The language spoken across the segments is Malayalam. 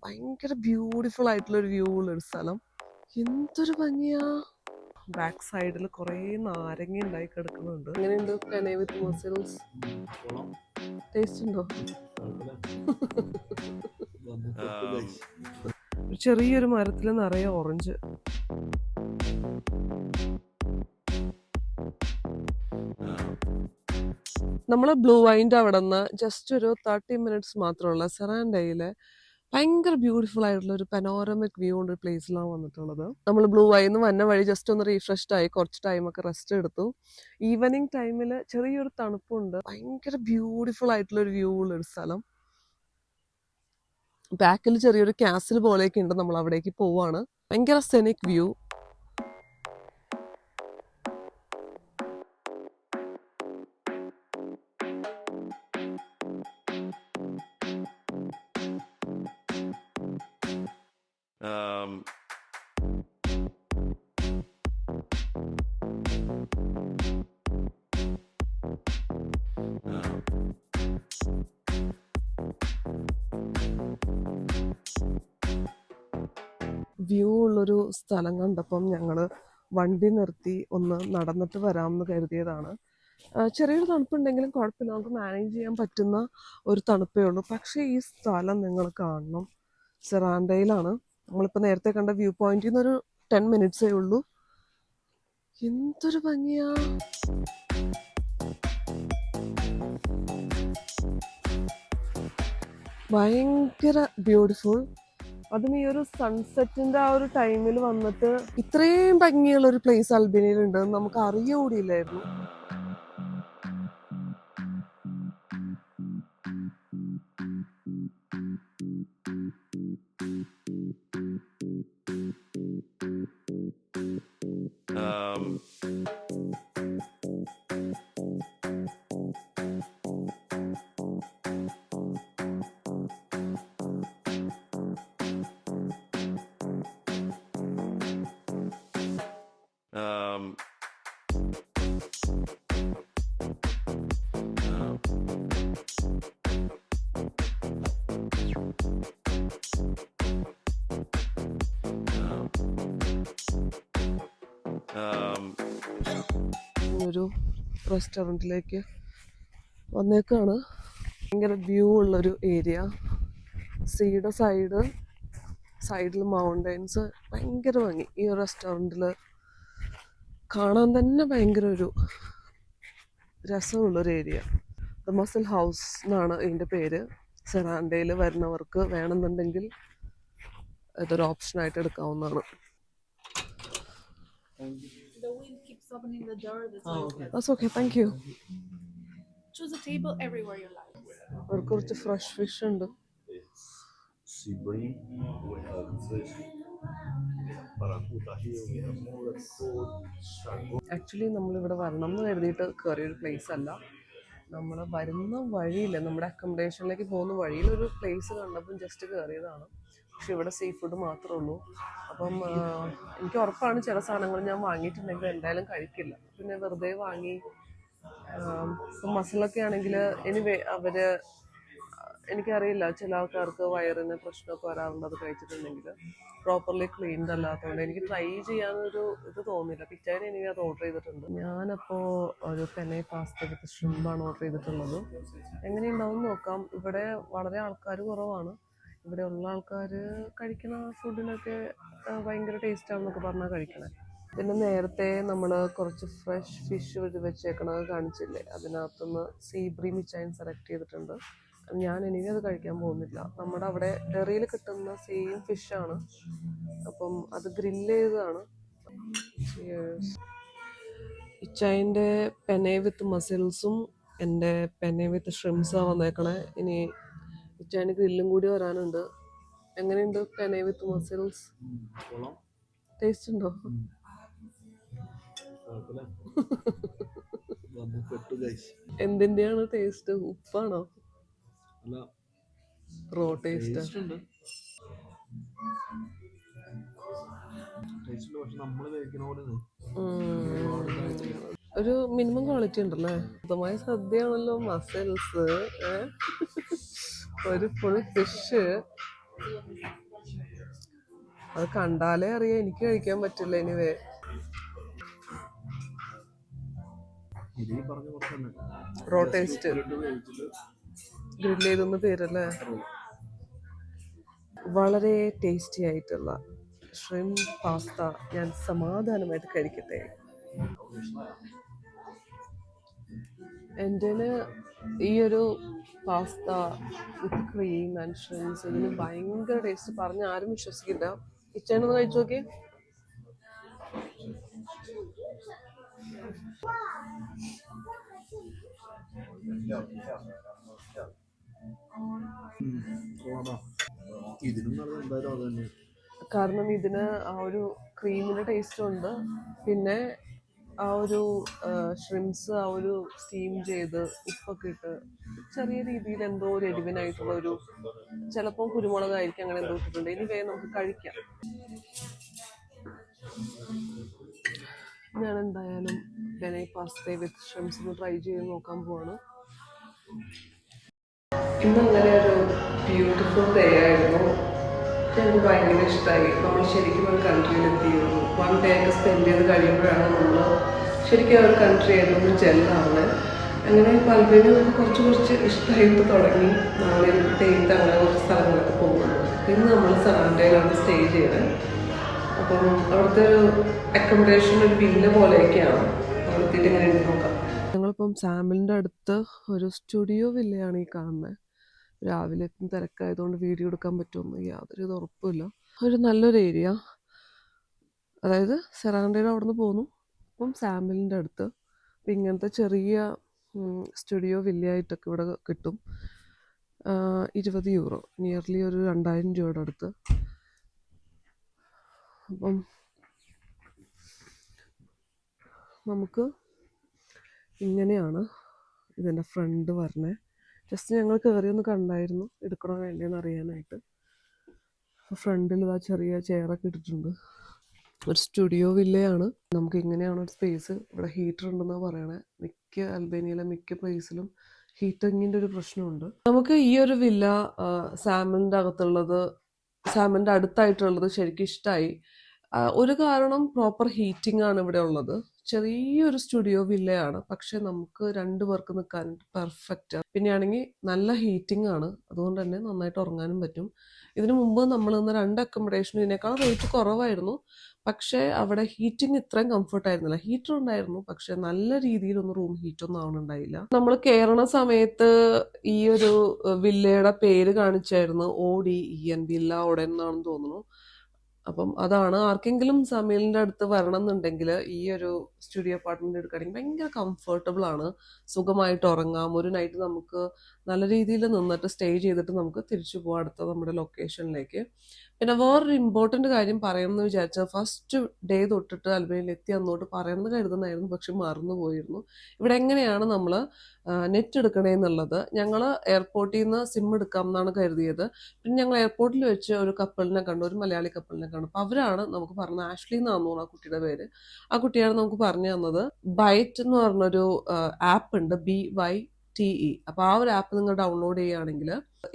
ഭയങ്കര ബ്യൂട്ടിഫുൾ ആയിട്ടുള്ള ഒരു വ്യൂ ഉള്ള ഒരു സ്ഥലം. എന്തൊരു ഭംഗിയാ. ബാക്ക് സൈഡിൽ കുറെ നാരങ്ങ ഉണ്ടായി കിടക്കുന്നുണ്ട്. എങ്ങനെയുണ്ട് പെനെ വിത്ത് മസിൽസ്? ടേസ്റ്റ് ഉണ്ടോ? ചെറിയൊരു മരത്തിൽ നിറയെ ഓറഞ്ച്. നമ്മള് ബ്ലൂ വൈൻ്റെ അവിടെ നിന്ന് ജസ്റ്റ് ഒരു 30 minutes മാത്രമുള്ള സെറാൻഡയിലെ ഭയങ്കര ബ്യൂട്ടിഫുൾ ആയിട്ടുള്ള ഒരു പനോരമിക് വ്യൂ ഉള്ള ഒരു പ്ലേസിലാണ് വന്നിട്ടുള്ളത്. നമ്മൾ ബ്ലൂ വൈന്ന് വന്ന വഴി ജസ്റ്റ് ഒന്ന് റീഫ്രഷ്ഡ് ആയി കുറച്ച് ടൈമൊക്കെ റെസ്റ്റ് എടുത്തു. ഈവനിങ് ടൈമിൽ ചെറിയൊരു തണുപ്പുണ്ട്. ഭയങ്കര ബ്യൂട്ടിഫുൾ ആയിട്ടുള്ള ഒരു വ്യൂ ഉള്ള ഒരു സ്ഥലം. ബാക്കിൽ ചെറിയൊരു കാസിൽ പോലെയൊക്കെ ഉണ്ട്. നമ്മൾ അവിടേക്ക് പോവാണ്. ഭയങ്കര സെനിക് വ്യൂ. വ്യൂ ഉള്ളൊരു സ്ഥലം കണ്ടപ്പം ഞങ്ങൾ വണ്ടി നിർത്തി ഒന്ന് നടന്നിട്ട് വരാമെന്ന് കരുതിയതാണ്. ചെറിയൊരു തണുപ്പുണ്ടെങ്കിലും കുഴപ്പമില്ല, നമുക്ക് മാനേജ് ചെയ്യാൻ പറ്റുന്ന ഒരു തണുപ്പേ ഉള്ളൂ. പക്ഷേ ഈ സ്ഥലം നിങ്ങൾ കാണണം. സെറാൻഡയിലാണ്. നമ്മളിപ്പോൾ നേരത്തെ കണ്ട വ്യൂ പോയിന്റിൽ നിന്ന് ഒരു 10 minutes ഉള്ളൂ. എന്തൊരു ഭംഗിയാ. ഭയങ്കര ബ്യൂട്ടിഫുൾ. അതും ഈ ഒരു സൺസെറ്റിന്റെ ആ ഒരു ടൈമിൽ വന്നിട്ട് ഇത്രയും ഭംഗിയുള്ള ഒരു പ്ലേസ് അൽബേനിയയിൽ ഉണ്ടെന്ന് നമുക്ക് അറിയുകൂടിയില്ലായിരുന്നു. ഒരു റെസ്റ്റോറൻറ്റിലേക്ക് വന്നേക്കാണ്. ഭയങ്കര വ്യൂ ഉള്ളൊരു ഏരിയ. സീയുടെ സൈഡിൽ മൗണ്ടൈൻസ്. ഭയങ്കര ഭംഗി. ഈ ഒരു റെസ്റ്റോറൻറ്റിൽ കാണാൻ തന്നെ ഭയങ്കര ഒരു രസമുള്ളൊരു ഏരിയ. ദ മസിൽ ഹൗസ് എന്നാണ് ഇതിൻ്റെ പേര്. സെറാൻഡയിൽ വരുന്നവർക്ക് വേണമെന്നുണ്ടെങ്കിൽ ഇതൊരു ഓപ്ഷനായിട്ട് എടുക്കാവുന്നതാണ്. The wind keeps opening the door. That's okay, thank you. Choose a table everywhere you like. അവർക്ക് കുറച്ച് ഫ്രഷ് ഫിഷ് ഉണ്ട്. Sea bream, we have fish, barakuta here, we have more cod, shark. Actually നമ്മളിവിടെ വരണം എന്ന് കരുതിയിട്ട് കയറിയൊരു പ്ലേസ് അല്ല. നമ്മൾ വരുന്ന വഴിയിൽ നമ്മുടെ അക്കോമഡേഷനിലേക്ക് പോകുന്ന വഴിയിൽ ഒരു പ്ലേസ് കണ്ടപ്പം ജസ്റ്റ് കയറിയതാണ്. പക്ഷെ ഇവിടെ സീ ഫുഡ് മാത്രമേ ഉള്ളൂ. അപ്പം എനിക്ക് ഉറപ്പാണ് ചില സാധനങ്ങൾ ഞാൻ വാങ്ങിയിട്ടുണ്ടെങ്കിൽ എന്തായാലും കഴിക്കില്ല. പിന്നെ വെറുതെ വാങ്ങി. ഇപ്പം മസിലൊക്കെ ആണെങ്കിൽ എനിക്കറിയില്ല, ചില ആൾക്കാർക്ക് വയറിന് പ്രശ്നമൊക്കെ വരാറുണ്ട് അത് കഴിച്ചിട്ടുണ്ടെങ്കിൽ. പ്രോപ്പർലി ക്ലീൻഡ് അല്ലാത്തതുകൊണ്ട് എനിക്ക് ട്രൈ ചെയ്യാനൊരു ഇത് തോന്നില്ല. പിറ്റാൻ എനിക്ക് അത് ഓർഡർ ചെയ്തിട്ടുണ്ട്. ഞാനപ്പോൾ ഒരു പെനെ പാസ്ത വിത്ത് ഷ്രിമ്പാണ് ഓർഡർ ചെയ്തിട്ടുള്ളത്. എങ്ങനെയുണ്ടാവും നോക്കാം. ഇവിടെ വളരെ ആൾക്കാർ കുറവാണ്. ഇവിടെ ഉള്ള ആൾക്കാർ കഴിക്കുന്ന ഫുഡിനൊക്കെ ഭയങ്കര ടേസ്റ്റാണെന്നൊക്കെ പറഞ്ഞാൽ കഴിക്കണേ. പിന്നെ നേരത്തെ നമ്മൾ കുറച്ച് ഫ്രഷ് ഫിഷ് വെച്ചേക്കണത് കാണിച്ചില്ലേ, അതിനകത്തുനിന്ന് സീ ബ്രീം മിച്ചാൻ സെലക്ട് ചെയ്തിട്ടുണ്ട്. ഞാൻ ഇനി അത് കഴിക്കാൻ പോകുന്നില്ല. നമ്മുടെ അവിടെ ഡെറിയിൽ കിട്ടുന്ന സെയിം ഫിഷാണ്. അപ്പം അത് ഗ്രില്ല് ചെയ്തതാണ്. ഇച്ചായൻ്റെ പെനെ വിത്ത് മസിൽസും എൻ്റെ പെനെ വിത്ത് ഷ്രിംസാണ് വന്നേക്കണേ. ഇനി ഇച്ചായൻ്റെ ഗ്രില്ലും കൂടി വരാനുണ്ട്. എങ്ങനെയുണ്ട് പെനെ വിത്ത് മസിൽസ്? ടേസ്റ്റ് ഉണ്ടോ? എന്തിൻ്റെയാണ് ടേസ്റ്റ്? ഉപ്പാണോ? റോ ടേസ്റ്റ് ഉണ്ട്. ഒരു മിനിമം ക്വാളിറ്റി ഉണ്ടല്ലേ. ശുദ്ധമായ സദ്യയാണല്ലോ മസിൽസ്. ഒരു ഫുൾ ഫിഷ്, അത് കണ്ടാലേ അറിയാം, എനിക്ക് കഴിക്കാൻ പറ്റില്ല. എനിവേ ഇത് ഈ പറഞ്ഞ പോലെ തന്നെ റോ just ടേസ്റ്റ് ഉപ്പിലിട്ട് വേവിച്ചിട്ട് ഗ്രില്ല് ചെയ്തെന്ന് പേരല്ലേ. roll. വളരെ ടേസ്റ്റി ആയിട്ടുള്ള ഷ്രിംപ് പാസ്ത ഞാൻ സമാധാനമായിട്ട് കഴിക്കട്ടെ. എൻ്റെ ഈ ഒരു പാസ്ത വിത്ത് ക്രീം ആൻഡ് ഷ്രിംപ്സ് ഇതിന് ഭയങ്കര ടേസ്റ്റ്, പറഞ്ഞ് ആരും വിശ്വസിക്കില്ല. കിച്ചനൊന്ന് കഴിച്ചു നോക്കി. ഇതിനും നല്ലത് എന്തായാലും അത് തന്നെ. കാരണം ഇതിന് ആ ഒരു ക്രീമിൻ്റെ ടേസ്റ്റും ഉണ്ട്, പിന്നെ ആ ഒരു ഷ്രിംപ്സ് ആ ഒരു സ്റ്റീം ചെയ്ത് ഉപ്പൊക്കെ ഇട്ട് ചെറിയ രീതിയിൽ എന്തോ ഒരു എരിവിനായിട്ടുള്ള ഒരു, ചിലപ്പോൾ കുരുമുളകായിരിക്കും, അങ്ങനെ എന്തോ ഇട്ടിട്ടുണ്ട്. ഇനി വേഗം നമുക്ക് കഴിക്കാം. ഞാൻ എന്തായാലും പെനെ പാസ്ത വിത്ത് ഷ്രിംപ്സ് ഒന്ന് ട്രൈ ചെയ്ത് നോക്കാൻ പോവാണ്. ഇന്ന് അങ്ങനെ ഒരു ബ്യൂട്ടിഫുൾ ഡേ ആയിരുന്നു. ഞങ്ങൾക്ക് ഭയങ്കര ഇഷ്ടമായി. നമ്മൾ ശരിക്കും ഒരു കൺട്രിയിലെത്തിയിരുന്നു. 1 ഡേ ഒക്കെ സ്പെൻഡ് ചെയ്ത് കഴിയുമ്പോഴാണ് നമ്മൾ ശരിക്കും ആ ഒരു കൺട്രി ആയിരുന്നു ജെല്ലാവുന്നത്. അങ്ങനെ അൽബേനിയ നമുക്ക് കുറച്ച് ഇഷ്ടമായിട്ട് തുടങ്ങി. നാളെ ഡേറ്റ് അങ്ങനെ കുറച്ച് സ്ഥലങ്ങളൊക്കെ പോകുന്നു. ഇന്ന് നമ്മൾ സറാണ്ടയിലാണ് സ്റ്റേ ചെയ്തത്. അപ്പം അവിടുത്തെ ഒരു അക്കോമഡേഷൻ ഒരു വില്ല പോലെയൊക്കെയാണ്. അവിടെ എത്തിയിട്ട് ഇങ്ങനെ നോക്കാം. ഞങ്ങളിപ്പം സാമിലിൻ്റെ അടുത്ത് ഒരു സ്റ്റുഡിയോ വില്ലയാണ് ഈ കാണുന്നത്. രാവിലെ തിരക്കായതുകൊണ്ട് വീഡിയോ എടുക്കാൻ പറ്റുമെന്ന് യാതൊരു ഇത് ഉറപ്പില്ല. ഒരു നല്ലൊരു ഏരിയ, അതായത് സെറാണ്ടയുടെ അവിടെ നിന്ന് പോന്നു. അപ്പം സാമിലിൻ്റെ അടുത്ത് അപ്പം ഇങ്ങനത്തെ ചെറിയ സ്റ്റുഡിയോ വില്ലയായിട്ടൊക്കെ ഇവിടെ കിട്ടും. 20 യൂറോ, നിയർലി ഒരു 2000 രൂപയുടെ അടുത്ത്. അപ്പം നമുക്ക് ഇങ്ങനെയാണ് ഇതിൻ്റെ ഫ്രണ്ട് വരണേ. ജസ്റ്റ് ഞങ്ങൾ കയറി ഒന്ന് കണ്ടായിരുന്നു എടുക്കണോ വേണ്ടതെന്ന് അറിയാനായിട്ട്. ഫ്രണ്ടിൽ ഇതാ ചെറിയ ചെയറൊക്കെ ഇട്ടിട്ടുണ്ട്. ഒരു സ്റ്റുഡിയോ വില്ലയാണ്. നമുക്ക് ഇങ്ങനെയാണ് ഒരു സ്പേസ്. ഇവിടെ ഹീറ്റർ ഉണ്ടെന്നാണ് പറയണേ. മിക്ക അൽബേനിയയിലെ മിക്ക പ്ലേസിലും ഹീറ്റിങ്ങിൻ്റെ ഒരു പ്രശ്നമുണ്ട്. നമുക്ക് ഈ ഒരു വില്ല സാമിൻ്റെ അകത്തുള്ളത്, സാമിൻ്റെ അടുത്തായിട്ടുള്ളത് ശരിക്കും ഇഷ്ടമായി. ഒരു കാരണം പ്രോപ്പർ ഹീറ്റിംഗ് ആണ് ഇവിടെ ഉള്ളത്. ചെറിയൊരു സ്റ്റുഡിയോ വില്ലയാണ്, പക്ഷെ നമുക്ക് 2 പേർക്ക് നിൽക്കാൻ പെർഫെക്റ്റ്. പിന്നെയാണെങ്കിൽ നല്ല ഹീറ്റിംഗ് ആണ്, അതുകൊണ്ട് തന്നെ നന്നായിട്ട് ഉറങ്ങാനും പറ്റും. ഇതിനു മുമ്പ് നമ്മൾ ഇന്ന് 2 അക്കോമഡേഷനും ഇതിനേക്കാൾ റേറ്റ് കുറവായിരുന്നു, പക്ഷേ അവിടെ ഹീറ്റിംഗ് ഇത്രയും കംഫർട്ടായിരുന്നില്ല. ഹീറ്റർ ഉണ്ടായിരുന്നു, പക്ഷെ നല്ല രീതിയിലൊന്നും റൂം ഹീറ്റൊന്നും ആവുന്നുണ്ടായില്ല. നമ്മൾ കയറണ സമയത്ത് ഈ ഒരു വില്ലയുടെ പേര് കാണിച്ചായിരുന്നു, ODEN, വില്ല ഓഡൻ എന്നാണെന്ന് തോന്നുന്നു. അപ്പം അതാണ്, ആർക്കെങ്കിലും സമീലിൻ്റെ അടുത്ത് വരണം എന്നുണ്ടെങ്കിൽ ഈ ഒരു സ്റ്റുഡിയോ അപ്പാർട്ട്മെൻറ്റ് എടുക്കുകയാണെങ്കിൽ ഭയങ്കര കംഫർട്ടബിൾ ആണ്. സുഖമായിട്ട് ഉറങ്ങാം. ഒരു നൈറ്റ് നമുക്ക് നല്ല രീതിയിൽ നിന്നിട്ട് സ്റ്റേ ചെയ്തിട്ട് നമുക്ക് തിരിച്ചു പോകാം അടുത്ത നമ്മുടെ ലൊക്കേഷനിലേക്ക്. പിന്നെ വേറൊരു ഇമ്പോർട്ടൻ്റ് കാര്യം പറയണമെന്ന് വിചാരിച്ചാൽ, ഫസ്റ്റ് ഡേ തൊട്ടിട്ട് അൽബേനിയയിൽ എത്തി അന്നോട്ട് പറയണമെന്ന് കരുതുന്നായിരുന്നു, പക്ഷെ മറന്നു പോയിരുന്നു. ഇവിടെ എങ്ങനെയാണ് നമ്മൾ നെറ്റ് എടുക്കണേന്നുള്ളത്. ഞങ്ങൾ എയർപോർട്ടിൽ നിന്ന് സിം എടുക്കാം എന്നാണ് കരുതിയത്. പിന്നെ ഞങ്ങൾ എയർപോർട്ടിൽ വെച്ച് ഒരു കപ്പിളിനെ കണ്ടു, ഒരു മലയാളി കപ്പിളിനെ കണ്ടു. അപ്പോൾ അവരാണ് നമുക്ക് പറഞ്ഞത്, ആഷ്ലി എന്നാണെന്ന് തോന്നുന്നു ആ കുട്ടിയുടെ പേര്. ആ കുട്ടിയാണ് നമുക്ക് പറഞ്ഞു തന്നത്. ബൈറ്റ് എന്ന് പറഞ്ഞൊരു ആപ്പ് ഉണ്ട്, BYTE. അപ്പോൾ ആ ഒരു ആപ്പ് നിങ്ങൾ ഡൗൺലോഡ് ചെയ്യുകയാണെങ്കിൽ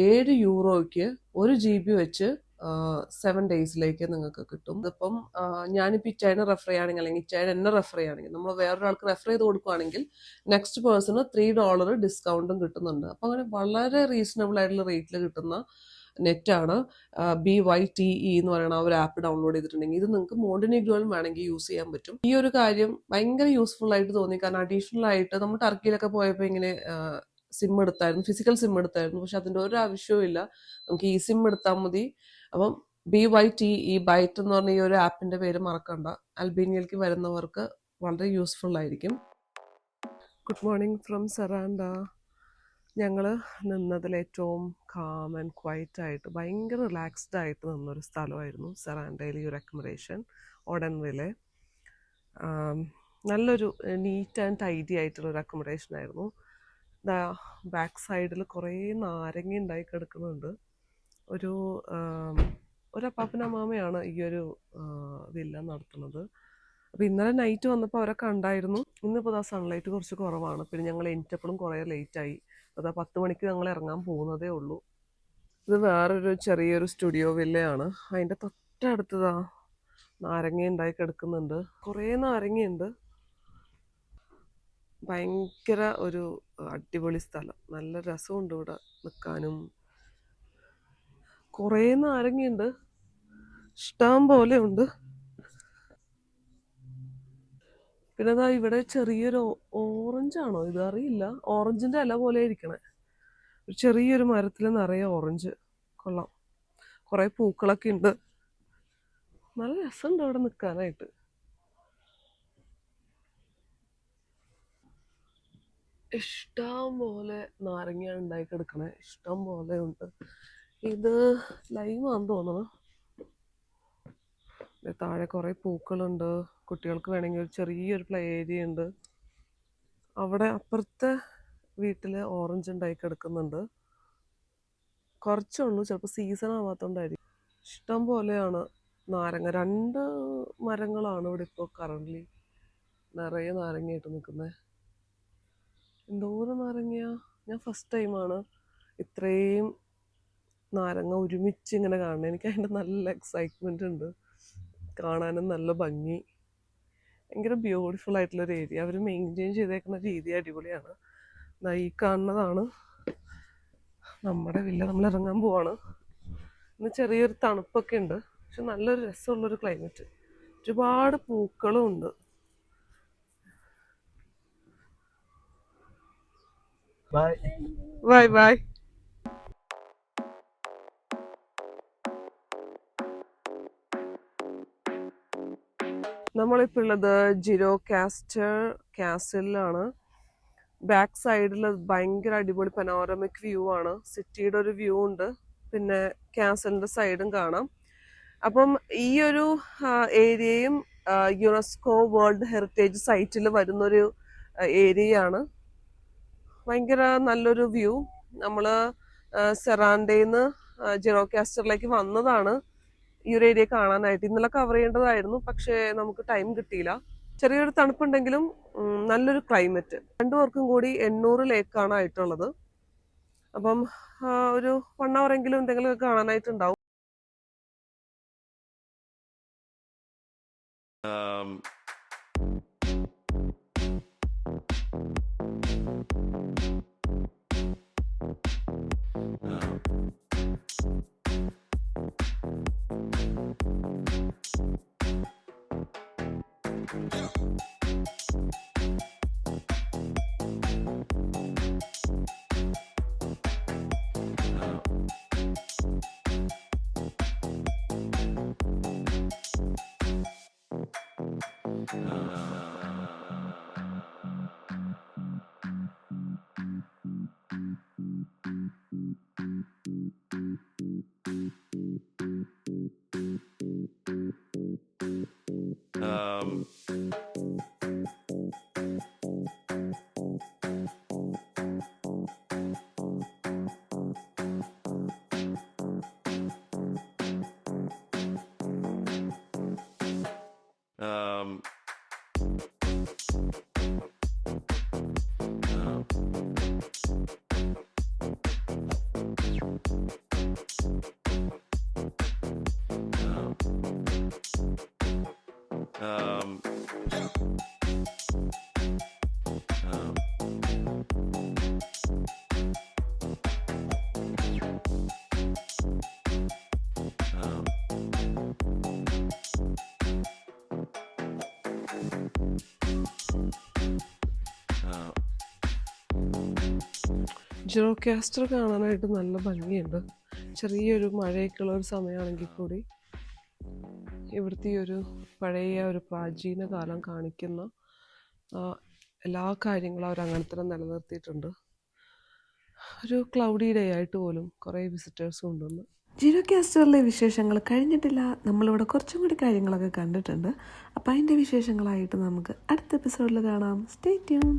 7 യൂറോയ്ക്ക് 1 GB വെച്ച് 7 ഡേയ്സിലേക്ക് നിങ്ങൾക്ക് കിട്ടും. ഇതിപ്പം ഞാനിപ്പോൾ ഇച്ചായനെ റെഫർ ചെയ്യുകയാണെങ്കിൽ, അല്ലെങ്കിൽ ഇച്ചായൻ എന്നെ റെഫർ ചെയ്യുകയാണെങ്കിൽ, നമ്മൾ വേറൊരാൾക്ക് റെഫർ ചെയ്ത് കൊടുക്കുകയാണെങ്കിൽ നെക്സ്റ്റ് പേഴ്സണ് $3 ഡിസ്കൗണ്ടും കിട്ടുന്നുണ്ട്. അപ്പോൾ അങ്ങനെ വളരെ റീസണബിൾ ആയിട്ടുള്ള റേറ്റിൽ കിട്ടുന്ന നെറ്റാണ്. BYTE എന്ന് പറയുന്ന ആ ഒരു ആപ്പ് ഡൗൺലോഡ് ചെയ്തിട്ടുണ്ടെങ്കിൽ ഇത് നിങ്ങൾക്ക് മോണ്ടിനെഗ്രോയിലും വേണമെങ്കിൽ യൂസ് ചെയ്യാൻ പറ്റും. ഈ ഒരു കാര്യം ഭയങ്കര യൂസ്ഫുൾ ആയിട്ട് തോന്നി. കാരണം അഡീഷണൽ ആയിട്ട് നമ്മൾ ടർക്കിയിലൊക്കെ പോയപ്പോൾ ഇങ്ങനെ സിം എടുത്തായിരുന്നു, ഫിസിക്കൽ സിം എടുത്തായിരുന്നു, പക്ഷെ അതിൻ്റെ ഒരു ആവശ്യവും ഇല്ല. നമുക്ക് ഈ സിം എടുത്താൽ മതി. അപ്പം BYTE, ബൈറ്റ് എന്ന് പറഞ്ഞ ഈ ഒരു ആപ്പിൻ്റെ പേര് മറക്കണ്ട. അൽബേനിയയിലേക്ക് വരുന്നവർക്ക് വളരെ യൂസ്ഫുൾ ആയിരിക്കും. ഗുഡ് മോർണിംഗ് ഫ്രം സെറാണ്ട. ഞങ്ങൾ നിന്നതിൽ ഏറ്റവും കാം ആൻഡ് ക്വയറ്റ് ആയിട്ട് ഭയങ്കര റിലാക്സ്ഡ് ആയിട്ട് നിന്നൊരു സ്ഥലമായിരുന്നു സെറാണ്ടയിൽ ഈ ഒരു അക്കോമഡേഷൻ, ഓഡൻ വില്ലെ. നല്ലൊരു നീറ്റ് ആൻഡ് ടൈഡി ആയിട്ടുള്ളൊരു അക്കോമഡേഷൻ ആയിരുന്നു. ബാക്ക് സൈഡിൽ കുറേ നാരങ്ങ ഉണ്ടായി കിടക്കുന്നുണ്ട്. ഒരു അപ്പാപ്പനമ്മാമയാണ് ഈ ഒരു വില്ല നടത്തുന്നത്. അപ്പോൾ ഇന്നലെ നൈറ്റ് വന്നപ്പോൾ അവരെ കണ്ടായിരുന്നു. ഇന്നിപ്പോൾ ആ സൺലൈറ്റ് കുറച്ച് കുറവാണ്. പിന്നെ ഞങ്ങൾ എണീറ്റപ്പോഴും കുറേ ലേറ്റായി. അതാ 10 മണിക്ക് ഞങ്ങൾ ഇറങ്ങാൻ പോകുന്നതേ ഉള്ളൂ. ഇത് വേറൊരു ചെറിയൊരു സ്റ്റുഡിയോ വില്ലയാണ്. അതിൻ്റെ തൊട്ടടുത്തതാ നാരങ്ങ ഉണ്ടായി കിടക്കുന്നുണ്ട്. കുറേ നാരങ്ങയുണ്ട്. ഭയങ്കര ഒരു അടിപൊളി സ്ഥലം. നല്ല രസമുണ്ട് ഇവിടെ നിൽക്കാനും. കുറേ നാരങ്ങയുണ്ട്, ഇഷ്ടം പോലെ ഉണ്ട്. പിന്നെ ദാ ഇവിടെ ചെറിയൊരു ഓറഞ്ചാണോ ഇത് അറിയില്ല, ഓറഞ്ചിന്റെ ഇല പോലെ ഇരിക്കണേ. ഒരു ചെറിയൊരു മരത്തിൽ നിറയെ ഓറഞ്ച്. കൊള്ളാം. കുറെ പൂക്കളൊക്കെ ഉണ്ട്. നല്ല രസമുണ്ട് ഇവിടെ നിൽക്കാനായിട്ട്. ഇഷ്ടം പോലെ നാരങ്ങ ഉണ്ടായി കിടക്കണേ, ഇഷ്ടം പോലെ ഉണ്ട്. ഇത് ലൈമാന്ന് തോന്നണം. താഴെ കുറെ പൂക്കളുണ്ട്. കുട്ടികൾക്ക് വേണമെങ്കിൽ ഒരു ചെറിയൊരു പ്ലേ ഏരിയ ഉണ്ട്. അവിടെ അപ്പുറത്തെ വീട്ടില് ഓറഞ്ച് ഉണ്ടായി കിടക്കുന്നുണ്ട്. കുറച്ചുള്ളൂ, ചിലപ്പോൾ സീസൺ ആവാത്തോണ്ടായിരിക്കും. ഇഷ്ടം പോലെയാണ് നാരങ്ങ. 2 മരങ്ങളാണ് ഇവിടെ ഇപ്പോൾ കറന്റ് നിറയെ നാരങ്ങയായിട്ട് നിൽക്കുന്നത്. എന്തോരം നാരങ്ങയാ! ഞാൻ ഫസ്റ്റ് ടൈമാണ് ഇത്രയും നാരങ്ങ ഒരുമിച്ച് ഇങ്ങനെ കാണുന്നത്. എനിക്ക് അതിൻ്റെ നല്ല എക്സൈറ്റ്മെന്റ് ഉണ്ട്. കാണാനും നല്ല ഭംഗി. ഭയങ്കര ബ്യൂട്ടിഫുൾ ആയിട്ടുള്ളൊരു ഏരിയ. അവർ മെയിൻറ്റെയിൻ ചെയ്തേക്കുന്ന രീതി അടിപൊളിയാണ്. ഈ കാണുന്നതാണ് നമ്മുടെ വില്ല. നമ്മൾ ഇറങ്ങാൻ പോവാണ്. ഇന്ന് ചെറിയൊരു തണുപ്പൊക്കെ ഉണ്ട്, പക്ഷെ നല്ലൊരു രസമുള്ളൊരു ക്ലൈമറ്റ്. ഒരുപാട് പൂക്കളും ഉണ്ട്. Bye bye bye. നമ്മളിപ്പോൾ ഉള്ളത് ജിറോകാസ്റ്റർ കാസിലാണ്. ബാക്ക് സൈഡിൽ ഭയങ്കര അടിപൊളി പനോരമിക് വ്യൂ ആണ്. സിറ്റിയുടെ ഒരു വ്യൂ ഉണ്ട്, പിന്നെ കാസലിന്റെ സൈഡും കാണാം. അപ്പം ഈ ഒരു ഏരിയയും യുനെസ്കോ വേൾഡ് ഹെറിറ്റേജ് സൈറ്റിൽ വരുന്നൊരു ഏരിയയാണ്. ഭയങ്കര നല്ലൊരു വ്യൂ. നമ്മള് സെറാൻഡേന്ന് ജിറോകാസ്റ്ററിലേക്ക് വന്നതാണ് ഈ ഒരു ഏരിയ കാണാനായിട്ട്. ഇന്നലെ കവർ ചെയ്യേണ്ടതായിരുന്നു, പക്ഷേ നമുക്ക് ടൈം കിട്ടിയില്ല. ചെറിയൊരു തണുപ്പുണ്ടെങ്കിലും നല്ലൊരു ക്ലൈമറ്റ്. 2 പേർക്കും കൂടി 800 ലേക്കാണ് ആയിട്ടുള്ളത്. അപ്പം ഒരു 1 hour എങ്കിലും എന്തെങ്കിലുമൊക്കെ കാണാനായിട്ടുണ്ടാവും. ജിറോകാസ്റ്റർ കാണാനായിട്ട് നല്ല ഭംഗിയുണ്ട്. ചെറിയൊരു മഴയൊക്കെയുള്ള ഒരു സമയമാണെങ്കിൽ കൂടി ഇവിടുത്തെ ഒരു പഴയ ഒരു പ്രാചീന കാലം കാണിക്കുന്ന എല്ലാ കാര്യങ്ങളും അവർ അങ്ങനെ തന്നെ നിലനിർത്തിയിട്ടുണ്ട്. ഒരു ക്ലൗഡി ഡേ ആയിട്ട് പോലും കുറേ വിസിറ്റേഴ്സ് കൊണ്ടുവന്ന്. ജിറോകാസ്റ്ററിലെ വിശേഷങ്ങൾ കഴിഞ്ഞിട്ടില്ല. നമ്മളിവിടെ കുറച്ചും കൂടി കാര്യങ്ങളൊക്കെ കണ്ടിട്ടുണ്ട്. അപ്പം അതിൻ്റെ വിശേഷങ്ങളായിട്ട് നമുക്ക് അടുത്ത എപ്പിസോഡിൽ കാണാം. Stay tune.